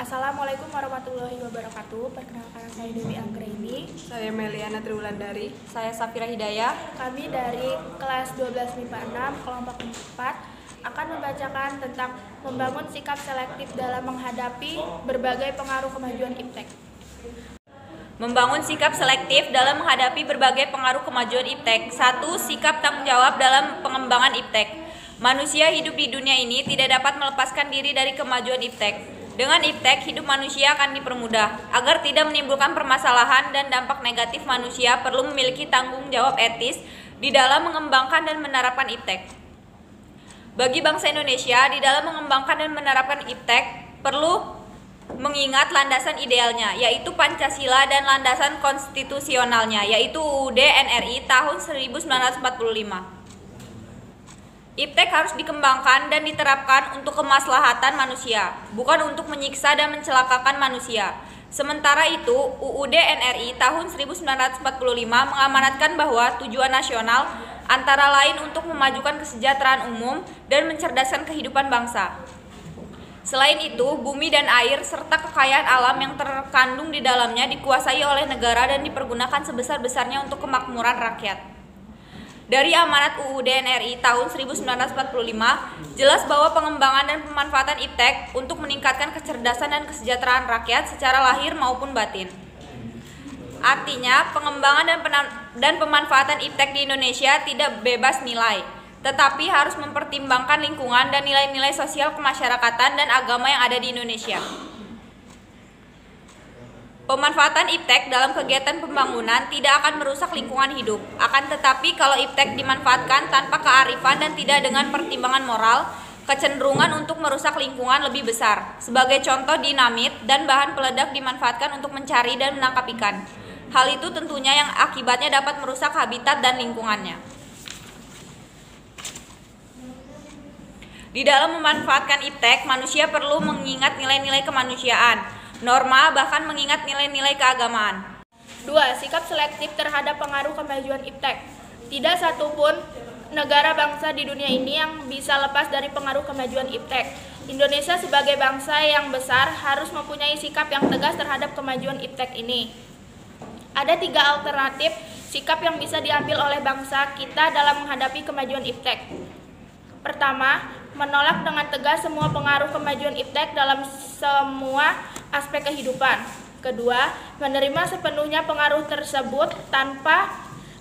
Assalamualaikum warahmatullahi wabarakatuh. Perkenalkan, saya Dewi Anggraini. Saya Meliana Triwulandari. Saya Safira Hidayah. Kami dari kelas 12 MIPA 6 kelompok 4 akan membacakan tentang membangun sikap selektif dalam menghadapi berbagai pengaruh kemajuan iptek. Membangun sikap selektif dalam menghadapi berbagai pengaruh kemajuan iptek. 1. Sikap tanggung jawab dalam pengembangan iptek. Manusia hidup di dunia ini tidak dapat melepaskan diri dari kemajuan iptek. Dengan iptek, hidup manusia akan dipermudah. Agar tidak menimbulkan permasalahan dan dampak negatif, manusia perlu memiliki tanggung jawab etis di dalam mengembangkan dan menerapkan iptek. Bagi bangsa Indonesia, di dalam mengembangkan dan menerapkan iptek, perlu mengingat landasan idealnya, yaitu Pancasila, dan landasan konstitusionalnya, yaitu UUD NRI tahun 1945. Iptek harus dikembangkan dan diterapkan untuk kemaslahatan manusia, bukan untuk menyiksa dan mencelakakan manusia. Sementara itu, UUD NRI tahun 1945 mengamanatkan bahwa tujuan nasional antara lain untuk memajukan kesejahteraan umum dan mencerdaskan kehidupan bangsa. Selain itu, bumi dan air serta kekayaan alam yang terkandung di dalamnya dikuasai oleh negara dan dipergunakan sebesar-besarnya untuk kemakmuran rakyat. Dari amanat UUD NRI tahun 1945, jelas bahwa pengembangan dan pemanfaatan iptek untuk meningkatkan kecerdasan dan kesejahteraan rakyat secara lahir maupun batin. Artinya, pengembangan dan pemanfaatan iptek di Indonesia tidak bebas nilai, tetapi harus mempertimbangkan lingkungan dan nilai-nilai sosial kemasyarakatan dan agama yang ada di Indonesia. Pemanfaatan iptek dalam kegiatan pembangunan tidak akan merusak lingkungan hidup. Akan tetapi, kalau iptek dimanfaatkan tanpa kearifan dan tidak dengan pertimbangan moral, kecenderungan untuk merusak lingkungan lebih besar. Sebagai contoh, dinamit dan bahan peledak dimanfaatkan untuk mencari dan menangkap ikan. Hal itu tentunya yang akibatnya dapat merusak habitat dan lingkungannya. Di dalam memanfaatkan iptek, manusia perlu mengingat nilai-nilai kemanusiaan, norma, bahkan mengingat nilai-nilai keagamaan. 2. Sikap selektif terhadap pengaruh kemajuan iptek. Tidak satupun negara bangsa di dunia ini yang bisa lepas dari pengaruh kemajuan iptek. Indonesia sebagai bangsa yang besar harus mempunyai sikap yang tegas terhadap kemajuan iptek ini. Ada 3 alternatif sikap yang bisa diambil oleh bangsa kita dalam menghadapi kemajuan iptek. Pertama, menolak dengan tegas semua pengaruh kemajuan iptek dalam semua aspek kehidupan. Kedua, menerima sepenuhnya pengaruh tersebut tanpa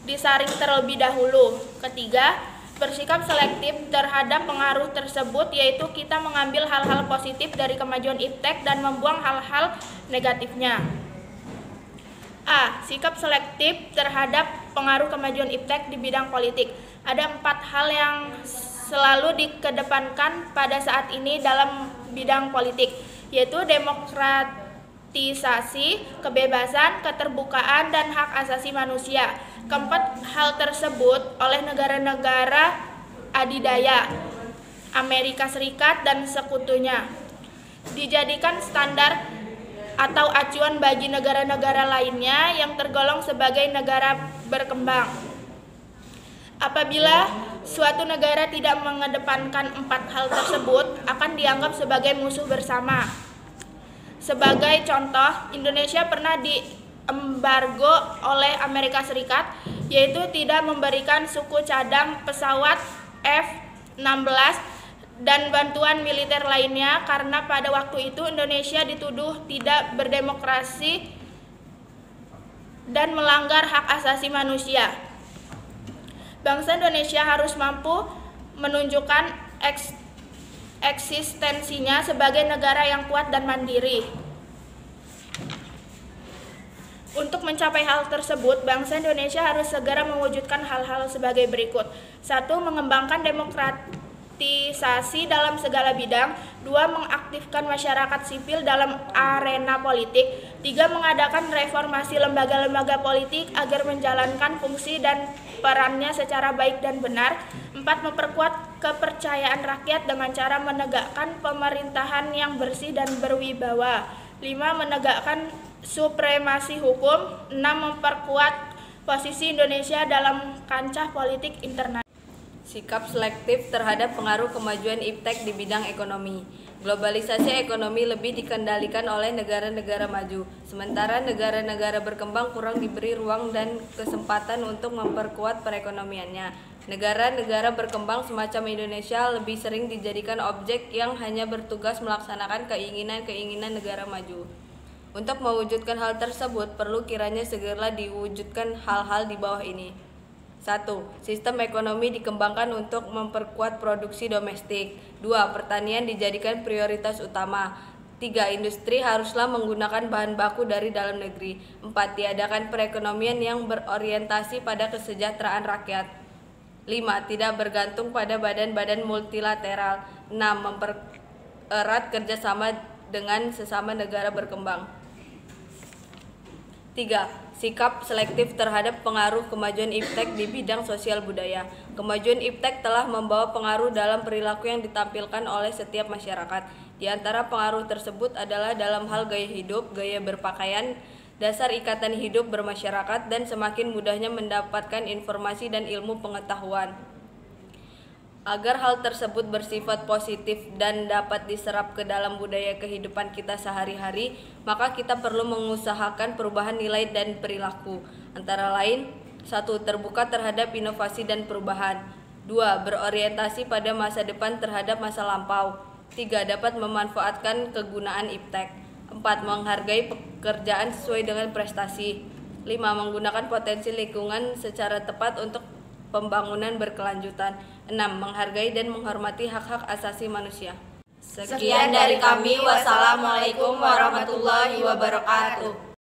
disaring terlebih dahulu. Ketiga, bersikap selektif terhadap pengaruh tersebut, yaitu kita mengambil hal-hal positif dari kemajuan iptek dan membuang hal-hal negatifnya. A. Sikap selektif terhadap pengaruh kemajuan iptek di bidang politik. Ada 4 hal yang selalu dikedepankan pada saat ini dalam bidang politik, yaitu demokratisasi, kebebasan, keterbukaan, dan hak asasi manusia. Keempat hal tersebut oleh negara-negara adidaya, Amerika Serikat dan sekutunya, dijadikan standar atau acuan bagi negara-negara lainnya yang tergolong sebagai negara berkembang. Apabila suatu negara tidak mengedepankan 4 hal tersebut, akan dianggap sebagai musuh bersama. Sebagai contoh, Indonesia pernah diembargo oleh Amerika Serikat, yaitu tidak memberikan suku cadang pesawat F-16 dan bantuan militer lainnya karena pada waktu itu Indonesia dituduh tidak berdemokrasi dan melanggar hak asasi manusia. Bangsa Indonesia harus mampu menunjukkan eksistensinya sebagai negara yang kuat dan mandiri. Untuk mencapai hal tersebut, bangsa Indonesia harus segera mewujudkan hal-hal sebagai berikut. 1. Mengembangkan demokratisasi dalam segala bidang. 2. Mengaktifkan masyarakat sipil dalam arena politik. 3. Mengadakan reformasi lembaga-lembaga politik agar menjalankan fungsi dan perannya secara baik dan benar. 4. Memperkuat kepercayaan rakyat dengan cara menegakkan pemerintahan yang bersih dan berwibawa. 5. Menegakkan supremasi hukum. 6. Memperkuat posisi Indonesia dalam kancah politik internasional. sikap selektif terhadap pengaruh kemajuan iptek di bidang ekonomi. Globalisasi ekonomi lebih dikendalikan oleh negara-negara maju, sementara negara-negara berkembang kurang diberi ruang dan kesempatan untuk memperkuat perekonomiannya. Negara-negara berkembang semacam Indonesia lebih sering dijadikan objek yang hanya bertugas melaksanakan keinginan-keinginan negara maju. Untuk mewujudkan hal tersebut, perlu kiranya segera diwujudkan hal-hal di bawah ini. 1. Sistem ekonomi dikembangkan untuk memperkuat produksi domestik. 2. Pertanian dijadikan prioritas utama. 3. Industri haruslah menggunakan bahan baku dari dalam negeri. 4. Tiadakan perekonomian yang berorientasi pada kesejahteraan rakyat. 5. Tidak bergantung pada badan-badan multilateral. 6. Mempererat kerjasama dengan sesama negara berkembang. 3. Sikap selektif terhadap pengaruh kemajuan iptek di bidang sosial budaya. Kemajuan iptek telah membawa pengaruh dalam perilaku yang ditampilkan oleh setiap masyarakat. Di antara pengaruh tersebut adalah dalam hal gaya hidup, gaya berpakaian, dasar ikatan hidup bermasyarakat, dan semakin mudahnya mendapatkan informasi dan ilmu pengetahuan. Agar hal tersebut bersifat positif dan dapat diserap ke dalam budaya kehidupan kita sehari-hari, maka kita perlu mengusahakan perubahan nilai dan perilaku. Antara lain, 1. Terbuka terhadap inovasi dan perubahan. 2. Berorientasi pada masa depan terhadap masa lampau. 3. Dapat memanfaatkan kegunaan iptek. 4. Menghargai pekerjaan sesuai dengan prestasi. 5. Menggunakan potensi lingkungan secara tepat untuk pembangunan berkelanjutan. 6. Menghargai dan menghormati hak-hak asasi manusia. Sekian dari kami. Wassalamualaikum warahmatullahi wabarakatuh.